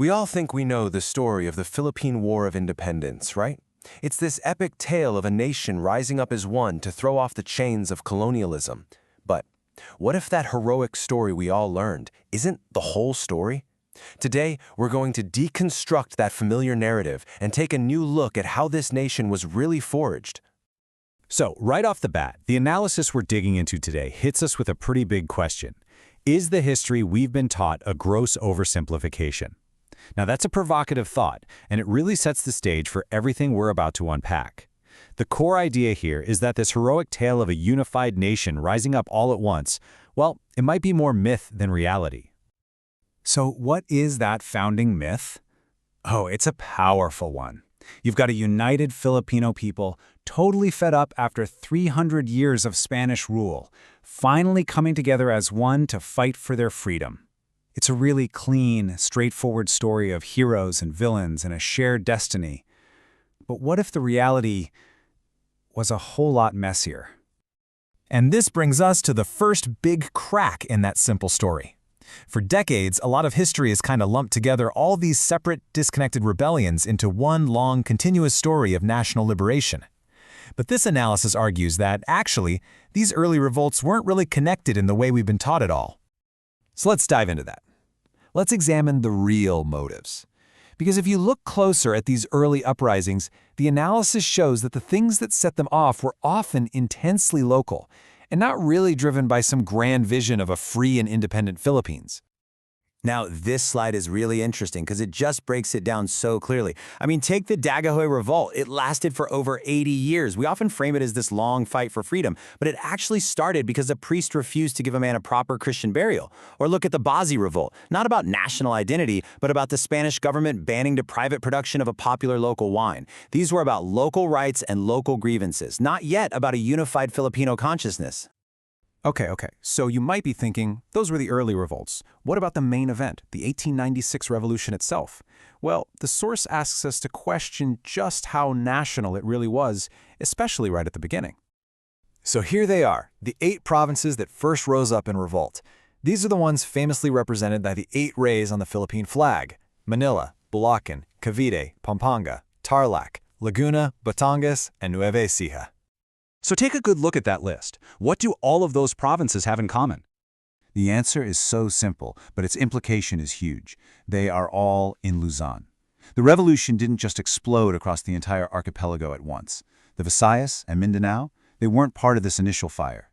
We all think we know the story of the Philippine War of Independence, right? It's this epic tale of a nation rising up as one to throw off the chains of colonialism. But what if that heroic story we all learned isn't the whole story? Today, we're going to deconstruct that familiar narrative and take a new look at how this nation was really forged. So, right off the bat, the analysis we're digging into today hits us with a pretty big question. Is the history we've been taught a gross oversimplification? Now, that's a provocative thought, and it really sets the stage for everything we're about to unpack. The core idea here is that this heroic tale of a unified nation rising up all at once, well, it might be more myth than reality. So what is that founding myth? Oh, it's a powerful one. You've got a united Filipino people, totally fed up after 300 years of Spanish rule, finally coming together as one to fight for their freedom. It's a really clean, straightforward story of heroes and villains and a shared destiny. But what if the reality was a whole lot messier? And this brings us to the first big crack in that simple story. For decades, a lot of history has kind of lumped together all these separate, disconnected rebellions into one long, continuous story of national liberation. But this analysis argues that, actually, these early revolts weren't really connected in the way we've been taught at all. So let's dive into that. Let's examine the real motives. Because if you look closer at these early uprisings, the analysis shows that the things that set them off were often intensely local, and not really driven by some grand vision of a free and independent Philippines. Now, this slide is really interesting because it just breaks it down so clearly. I mean, take the Daguhoy Revolt. It lasted for over 80 years. We often frame it as this long fight for freedom, but it actually started because a priest refused to give a man a proper Christian burial. Or look at the Basi Revolt, not about national identity, but about the Spanish government banning the private production of a popular local wine. These were about local rights and local grievances, not yet about a unified Filipino consciousness. Okay, so you might be thinking, those were the early revolts. What about the main event, the 1896 revolution itself? Well, the source asks us to question just how national it really was, especially right at the beginning. So here they are, the 8 provinces that first rose up in revolt. These are the ones famously represented by the 8 rays on the Philippine flag: Manila, Bulacan, Cavite, Pampanga, Tarlac, Laguna, Batangas, and Nueva Ecija. So take a good look at that list. What do all of those provinces have in common? The answer is so simple, but its implication is huge. They are all in Luzon. The revolution didn't just explode across the entire archipelago at once. The Visayas and Mindanao, they weren't part of this initial fire.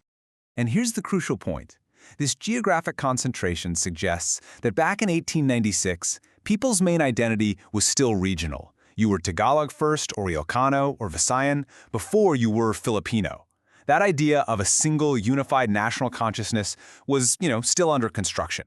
And here's the crucial point. This geographic concentration suggests that back in 1896, people's main identity was still regional. You were Tagalog first, or Ilocano, or Visayan, before you were Filipino. That idea of a single, unified national consciousness was, still under construction.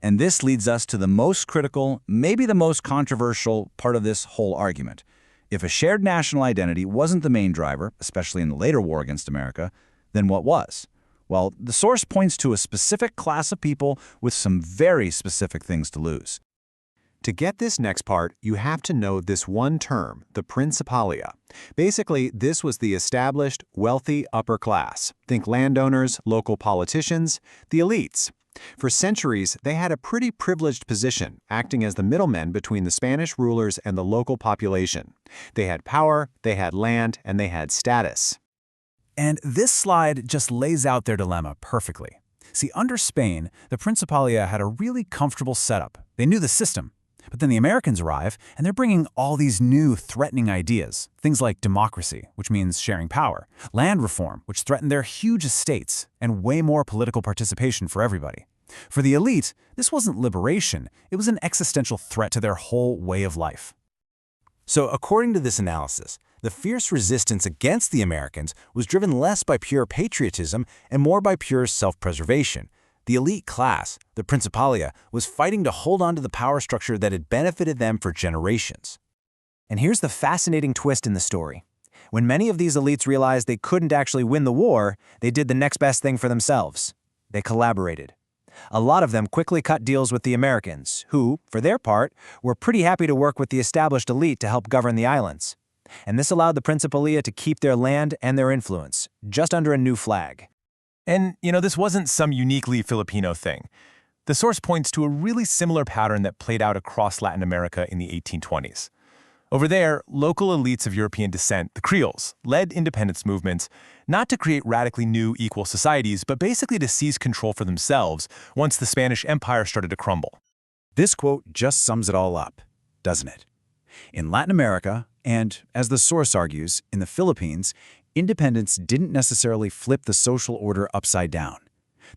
And this leads us to the most critical, maybe the most controversial part of this whole argument. If a shared national identity wasn't the main driver, especially in the later war against America, then what was? Well, the source points to a specific class of people with some very specific things to lose. To get this next part, you have to know this one term, the Principalía. Basically, this was the established, wealthy upper class. Think landowners, local politicians, the elites. For centuries, they had a pretty privileged position, acting as the middlemen between the Spanish rulers and the local population. They had power, they had land, and they had status. And this slide just lays out their dilemma perfectly. See, under Spain, the Principalía had a really comfortable setup. They knew the system. But then the Americans arrive, and they're bringing all these new, threatening ideas. Things like democracy, which means sharing power, land reform, which threatened their huge estates, and way more political participation for everybody. For the elite, this wasn't liberation, it was an existential threat to their whole way of life. So according to this analysis, the fierce resistance against the Americans was driven less by pure patriotism and more by pure self-preservation. The elite class, the Principalía, was fighting to hold on to the power structure that had benefited them for generations. And here's the fascinating twist in the story. When many of these elites realized they couldn't actually win the war, they did the next best thing for themselves. They collaborated. A lot of them quickly cut deals with the Americans, who, for their part, were pretty happy to work with the established elite to help govern the islands. And this allowed the Principalía to keep their land and their influence, just under a new flag. And, this wasn't some uniquely Filipino thing. The source points to a really similar pattern that played out across Latin America in the 1820s. Over there, local elites of European descent, the Creoles, led independence movements, not to create radically new equal societies, but basically to seize control for themselves once the Spanish Empire started to crumble. This quote just sums it all up, doesn't it? In Latin America, and as the source argues, in the Philippines, independence didn't necessarily flip the social order upside down.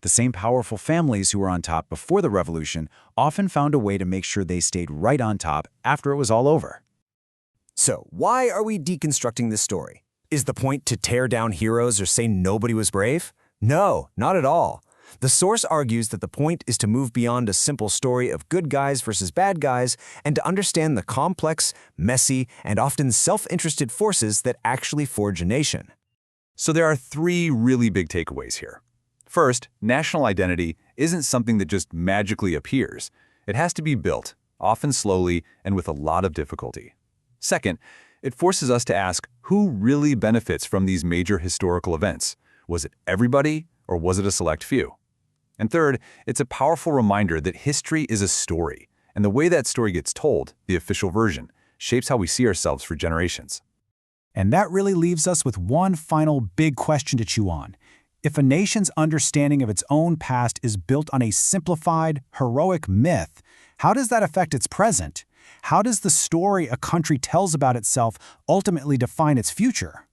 The same powerful families who were on top before the revolution often found a way to make sure they stayed right on top after it was all over. So, why are we deconstructing this story? Is the point to tear down heroes or say nobody was brave? No, not at all. The source argues that the point is to move beyond a simple story of good guys versus bad guys and to understand the complex, messy, and often self-interested forces that actually forge a nation. So there are three really big takeaways here. First, national identity isn't something that just magically appears. It has to be built, often slowly and with a lot of difficulty. Second, it forces us to ask who really benefits from these major historical events. Was it everybody, or was it a select few? And third, it's a powerful reminder that history is a story, and the way that story gets told, the official version, shapes how we see ourselves for generations. And that really leaves us with one final big question to chew on. If a nation's understanding of its own past is built on a simplified, heroic myth, how does that affect its present? How does the story a country tells about itself ultimately define its future?